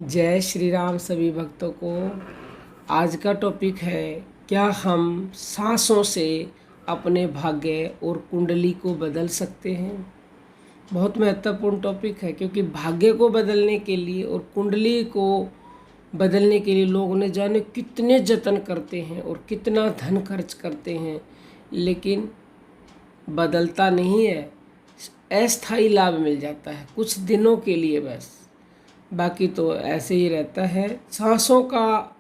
जय श्री राम सभी भक्तों को। आज का टॉपिक है, क्या हम सांसों से अपने भाग्य और कुंडली को बदल सकते हैं। बहुत महत्वपूर्ण टॉपिक है, क्योंकि भाग्य को बदलने के लिए और कुंडली को बदलने के लिए लोग ने जाने कितने जतन करते हैं और कितना धन खर्च करते हैं, लेकिन बदलता नहीं है। अस्थायी लाभ मिल जाता है कुछ दिनों के लिए बस, बाकी तो ऐसे ही रहता है। सांसों का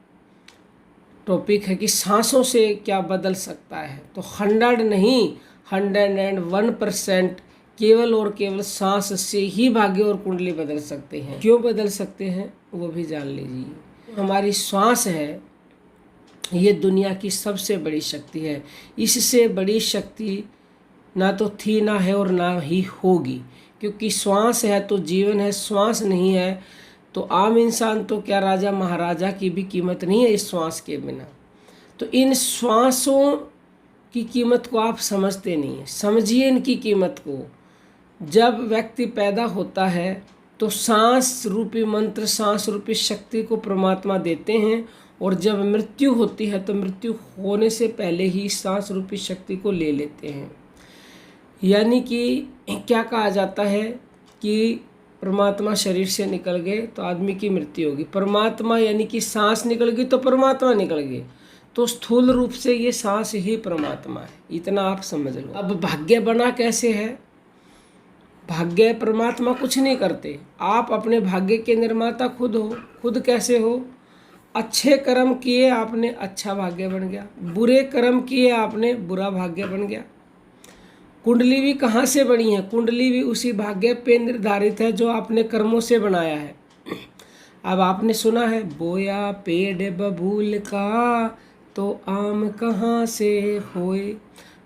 टॉपिक है कि सांसों से क्या बदल सकता है, तो 100 नहीं 101% केवल और केवल सांस से ही भाग्य और कुंडली बदल सकते हैं। क्यों बदल सकते हैं वो भी जान लीजिए। हमारी सांस है, ये दुनिया की सबसे बड़ी शक्ति है। इससे बड़ी शक्ति ना तो थी, ना है और ना ही होगी, क्योंकि श्वास है तो जीवन है, श्वास नहीं है तो आम इंसान तो क्या राजा महाराजा की भी कीमत नहीं है इस श्वास के बिना। तो इन श्वासों की कीमत को आप समझते नहीं हैं। समझिए इनकी कीमत को। जब व्यक्ति पैदा होता है तो सांस रूपी मंत्र, सांस रूपी शक्ति को परमात्मा देते हैं, और जब मृत्यु होती है तो मृत्यु होने से पहले ही सांस रूपी शक्ति को ले लेते हैं। यानी कि क्या कहा जाता है कि परमात्मा शरीर से निकल गए तो आदमी की मृत्यु होगी। परमात्मा यानी कि सांस निकल गई तो परमात्मा निकल गए, तो स्थूल रूप से ये सांस ही परमात्मा है, इतना आप समझ लो। अब भाग्य बना कैसे है? भाग्य परमात्मा कुछ नहीं करते, आप अपने भाग्य के निर्माता खुद हो। खुद कैसे हो? अच्छे कर्म किए आपने, अच्छा भाग्य बन गया। बुरे कर्म किए आपने, बुरा भाग्य बन गया। कुंडली भी कहाँ से बनी है? कुंडली भी उसी भाग्य पे निर्धारित है जो आपने कर्मों से बनाया है। अब आपने सुना है, बोया पेड़ बबूल का तो आम कहाँ से होए।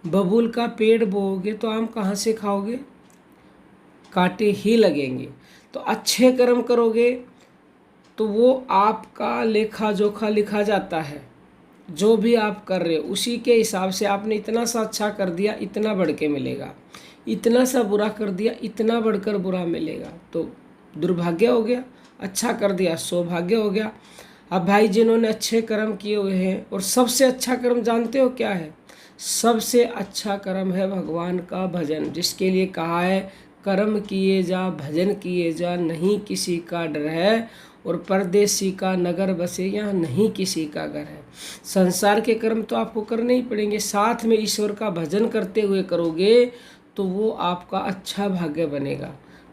बबूल का पेड़ बोओगे तो आम कहाँ से खाओगे? कांटे ही लगेंगे। तो अच्छे कर्म करोगे तो वो आपका लेखा जोखा लिखा जाता है। जो भी आप कर रहे हो उसी के हिसाब से, आपने इतना सा अच्छा कर दिया इतना बढ़ के मिलेगा, इतना सा बुरा कर दिया इतना बढ़कर बुरा मिलेगा, तो दुर्भाग्य हो गया। अच्छा कर दिया सौभाग्य हो गया। अब भाई, जिन्होंने अच्छे कर्म किए हुए हैं, और सबसे अच्छा कर्म जानते हो क्या है? सबसे अच्छा कर्म है भगवान का भजन, जिसके लिए कहा है, कर्म किए जा भजन किए जा, नहीं किसी का डर है, और परदेसी का नगर बसे यहाँ नहीं किसी का घर है। संसार के कर्म तो आपको करने ही पड़ेंगे, साथ में ईश्वर का भजन करते हुए करोगे तो वो आपका अच्छा भाग्य बनेगा।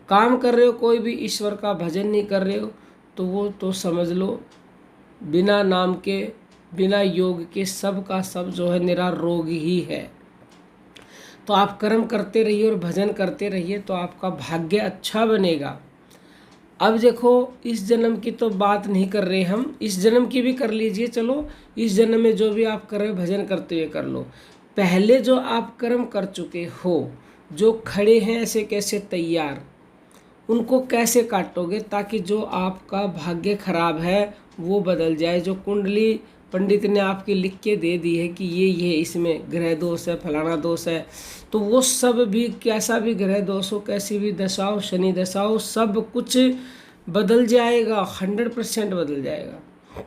काम कर रहे हो कोई भी, ईश्वर का भजन नहीं कर रहे हो, तो वो तो समझ लो बिना नाम के, बिना योग के सब का सब जो है निरा रोग ही है। तो आप कर्म करते रहिए और भजन करते रहिए तो आपका भाग्य अच्छा बनेगा। अब देखो, इस जन्म की तो बात नहीं कर रहे हम, इस जन्म की भी कर लीजिए। चलो, इस जन्म में जो भी आप कर रहे हो भजन करते हुए कर लो। पहले जो आप कर्म कर चुके हो, जो खड़े हैं ऐसे कैसे तैयार, उनको कैसे काटोगे ताकि जो आपका भाग्य खराब है वो बदल जाए। जो कुंडली पंडित ने आपकी लिख के दे दी है कि ये इसमें ग्रह दोष है, फलाना दोष है, तो वो सब भी, कैसा भी ग्रह दोष हो, कैसी भी दशा हो, शनि दशा हो, सब कुछ बदल जाएगा, 100% बदल जाएगा।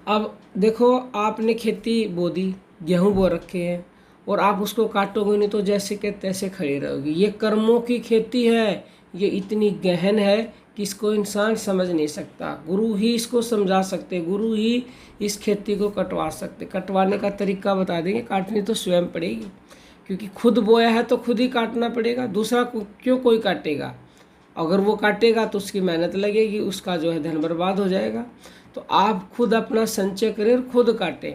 अब देखो, आपने खेती बो दी, गेहूँ बो रखे हैं, और आप उसको काटोगे नहीं तो जैसे के तैसे खड़ी रहोगी। ये कर्मों की खेती है, ये इतनी गहन है कि इसको इंसान समझ नहीं सकता। गुरु ही इसको समझा सकते, गुरु ही इस खेती को कटवा सकते। कटवाने का तरीका बता देंगे, काटनी तो स्वयं पड़ेगी, क्योंकि खुद बोया है तो खुद ही काटना पड़ेगा। दूसरा क्यों कोई काटेगा? अगर वो काटेगा तो उसकी मेहनत लगेगी, उसका जो है धन बर्बाद हो जाएगा। तो आप खुद अपना संचय करें और खुद काटें।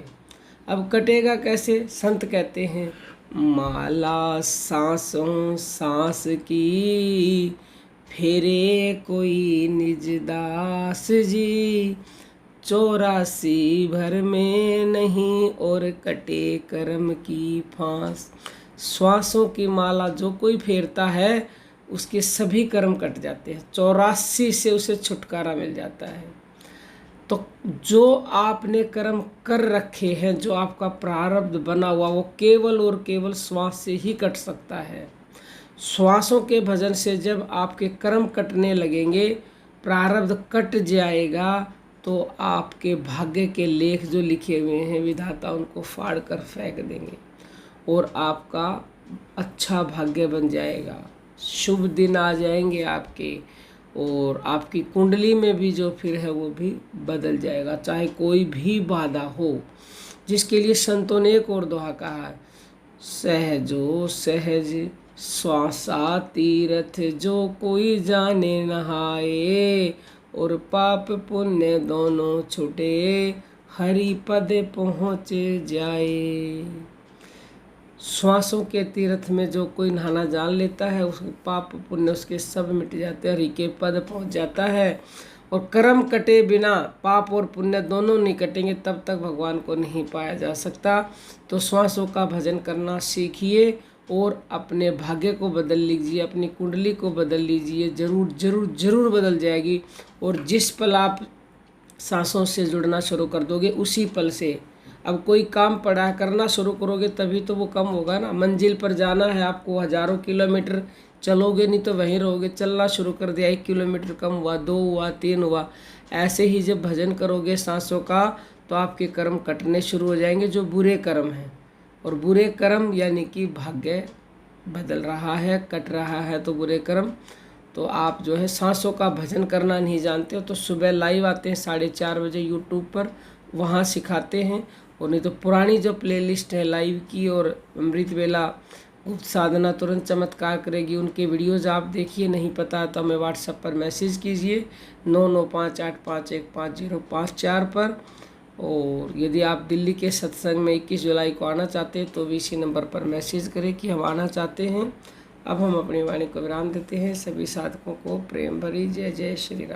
अब कटेगा कैसे? संत कहते हैं, माला सांसों सांस की, फेरे कोई निज दास जी, 84 भर में नहीं और कटे कर्म की फांस। श्वासों की माला जो कोई फेरता है उसके सभी कर्म कट जाते हैं, 84 से उसे छुटकारा मिल जाता है। तो जो आपने कर्म कर रखे हैं, जो आपका प्रारब्ध बना हुआ, वो केवल और केवल श्वास से ही कट सकता है। श्वासों के भजन से जब आपके कर्म कटने लगेंगे प्रारब्ध कट जाएगा तो आपके भाग्य के लेख जो लिखे हुए हैं विधाता उनको फाड़ कर फेंक देंगे और आपका अच्छा भाग्य बन जाएगा, शुभ दिन आ जाएंगे आपके, और आपकी कुंडली में भी जो फिर है वो भी बदल जाएगा, चाहे कोई भी बाधा हो। जिसके लिए संतों ने एक और दोहा कहा है, सहजो सहज श्वासा तीर्थ जो कोई जाने नहाए, और पाप पुण्य दोनों छूटे हरि पद पहुँच जाए। श्वासों के तीर्थ में जो कोई नहाना जान लेता है उसके पाप पुण्य उसके सब मिट जाते हैं, हरि के पद पहुँच जाता है। और कर्म कटे बिना पाप और पुण्य दोनों नहीं कटेंगे तब तक भगवान को नहीं पाया जा सकता। तो श्वासों का भजन करना सीखिए और अपने भाग्य को बदल लीजिए, अपनी कुंडली को बदल लीजिए, जरूर जरूर जरूर बदल जाएगी। और जिस पल आप सांसों से जुड़ना शुरू कर दोगे उसी पल से अब कोई काम पड़ा करना शुरू करोगे तभी तो वो कम होगा ना। मंजिल पर जाना है आपको, हजारों किलोमीटर चलोगे नहीं तो वहीं रहोगे। चलना शुरू कर दिया, 1 किलोमीटर कम हुआ, 2 हुआ, 3 हुआ। ऐसे ही जब भजन करोगे सांसों का तो आपके कर्म कटने शुरू हो जाएंगे जो बुरे कर्म हैं। और बुरे कर्म यानी कि भाग्य बदल रहा है, कट रहा है तो बुरे कर्म। तो आप जो है सांसों का भजन करना नहीं जानते हो तो सुबह लाइव आते हैं 4:30 बजे यूट्यूब पर, वहाँ सिखाते हैं। और नहीं तो पुरानी जो प्लेलिस्ट है लाइव की और अमृत वेला गुप्त साधना तुरंत चमत्कार करेगी उनके वीडियोज़ आप देखिए। नहीं पता तो हमें व्हाट्सएप पर मैसेज कीजिए 9958515054 पर। और यदि आप दिल्ली के सत्संग में 21 जुलाई को आना चाहते हैं तो भी इसी नंबर पर मैसेज करें कि हम आना चाहते हैं। अब हम अपनी वाणी को विराम देते हैं। सभी साधकों को प्रेम भरी जय जय श्री राम।